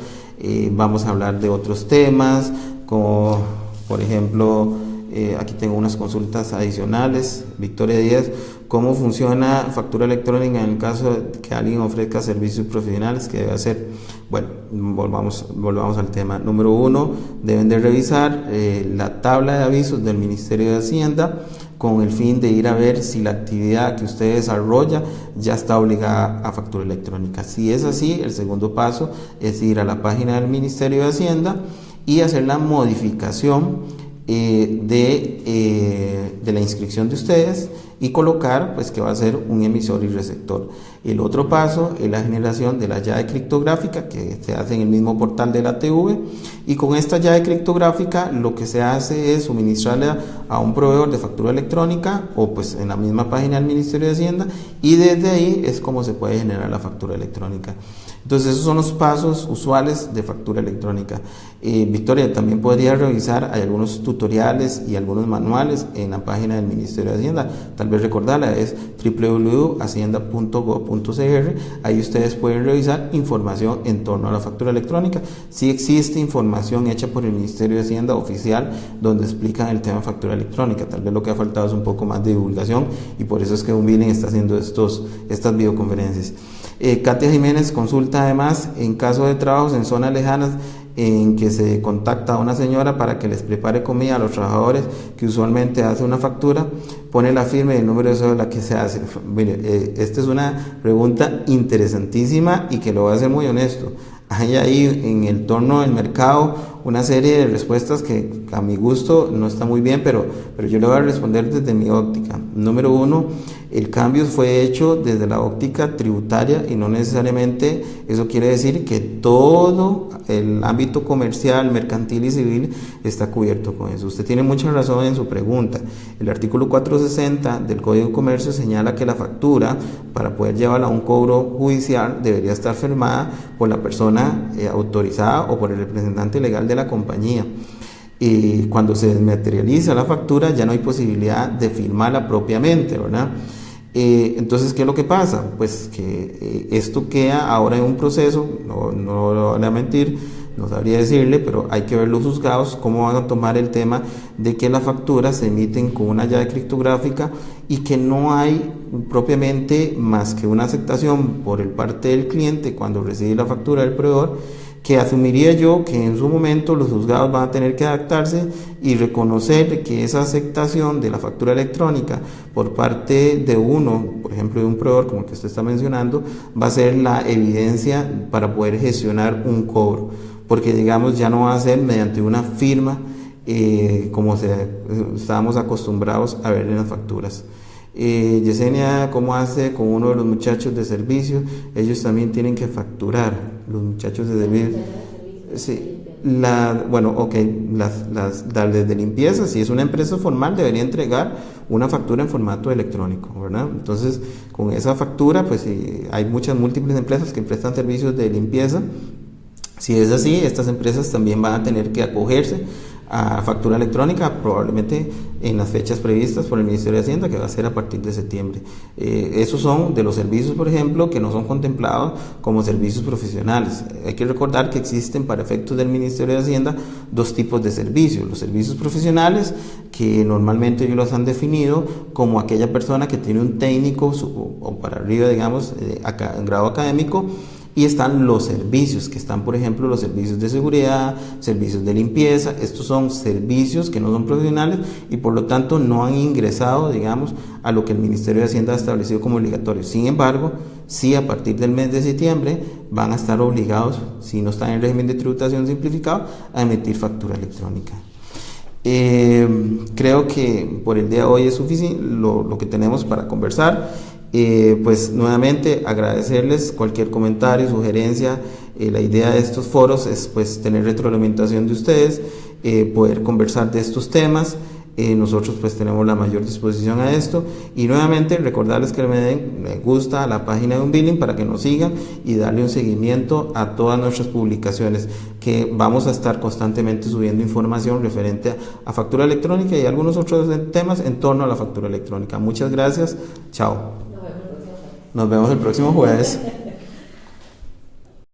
Vamos a hablar de otros temas, como por ejemplo, aquí tengo unas consultas adicionales. Victoria Díaz: ¿cómo funciona factura electrónica en el caso de que alguien ofrezca servicios profesionales? ¿Qué debe hacer? Bueno, volvamos al tema. Número 1, deben de revisar la tabla de avisos del Ministerio de Hacienda con el fin de ir a ver si la actividad que usted desarrolla ya está obligada a factura electrónica. Si es así, el segundo paso es ir a la página del Ministerio de Hacienda y hacer la modificación de la inscripción de ustedes y colocar pues que va a ser un emisor y receptor. El otro paso es la generación de la llave criptográfica que se hace en el mismo portal de la TV, y con esta llave criptográfica lo que se hace es suministrarla a un proveedor de factura electrónica o pues en la misma página del Ministerio de Hacienda, y desde ahí es como se puede generar la factura electrónica. Entonces esos son los pasos usuales de factura electrónica. Victoria, también podría revisar, hay algunos tutoriales y algunos manuales en la página del Ministerio de Hacienda. Tal vez recordarla, es www.hacienda.gov.cr. Ahí ustedes pueden revisar información en torno a la factura electrónica. Sí existe información hecha por el Ministerio de Hacienda oficial donde explican el tema de factura electrónica. Tal vez lo que ha faltado es un poco más de divulgación, y por eso es que Unbilling está haciendo estas videoconferencias. Katia Jiménez consulta además, en caso de trabajos en zonas lejanas en que se contacta a una señora para que les prepare comida a los trabajadores, que usualmente hace una factura, pone la firma y el número de eso de la que se hace. Mire, esta es una pregunta interesantísima y que lo voy a ser muy honesto. Hay ahí en el torno del mercado una serie de respuestas que a mi gusto no está muy bien, pero yo le voy a responder desde mi óptica. Número 1, el cambio fue hecho desde la óptica tributaria y no necesariamente eso quiere decir que todo el ámbito comercial, mercantil y civil está cubierto con eso. Usted tiene mucha razón en su pregunta. El artículo 460 del Código de Comercio señala que la factura, para poder llevarla a un cobro judicial, debería estar firmada por la persona autorizada o por el representante legal de la compañía. Y cuando se desmaterializa la factura ya no hay posibilidad de firmarla propiamente, ¿verdad? Entonces, ¿qué es lo que pasa? Pues que esto queda ahora en un proceso, no lo voy a mentir, no sabría decirle, pero hay que ver los juzgados cómo van a tomar el tema de que las facturas se emiten con una llave criptográfica y que no hay propiamente más que una aceptación por el parte del cliente cuando recibe la factura del proveedor, que asumiría yo que en su momento los juzgados van a tener que adaptarse y reconocer que esa aceptación de la factura electrónica por parte de uno, por ejemplo de un proveedor como el que usted está mencionando, va a ser la evidencia para poder gestionar un cobro, porque digamos ya no va a ser mediante una firma como estábamos acostumbrados a ver en las facturas. Yesenia, ¿cómo hace con uno de los muchachos de servicio? Ellos también tienen que facturar, los muchachos de servicio. Sí, las de limpieza, si es una empresa formal, debería entregar una factura en formato electrónico, ¿verdad? Entonces, con esa factura, pues hay muchas múltiples empresas que prestan servicios de limpieza. Si es así, estas empresas también van a tener que acogerse a factura electrónica, probablemente en las fechas previstas por el Ministerio de Hacienda, que va a ser a partir de septiembre. Esos son de los servicios, por ejemplo, que no son contemplados como servicios profesionales. Hay que recordar que existen, para efectos del Ministerio de Hacienda, dos tipos de servicios: los servicios profesionales, que normalmente ellos los han definido como aquella persona que tiene un técnico o para arriba, digamos, en grado académico. Y están los servicios, que están, por ejemplo, los servicios de seguridad, servicios de limpieza. Estos son servicios que no son profesionales y por lo tanto no han ingresado, digamos, a lo que el Ministerio de Hacienda ha establecido como obligatorio. Sin embargo, sí, a partir del mes de septiembre van a estar obligados, si no están en régimen de tributación simplificado, a emitir factura electrónica. Creo que por el día de hoy es suficiente lo que tenemos para conversar. Pues nuevamente agradecerles cualquier comentario, sugerencia. La idea de estos foros es pues tener retroalimentación de ustedes, poder conversar de estos temas. nosotros pues tenemos la mayor disposición a esto, y nuevamente recordarles que me den me gusta a la página de Unbilling para que nos sigan y darle un seguimiento a todas nuestras publicaciones, que vamos a estar constantemente subiendo información referente a factura electrónica y algunos otros temas en torno a la factura electrónica. Muchas gracias, chao. Nos vemos el próximo jueves.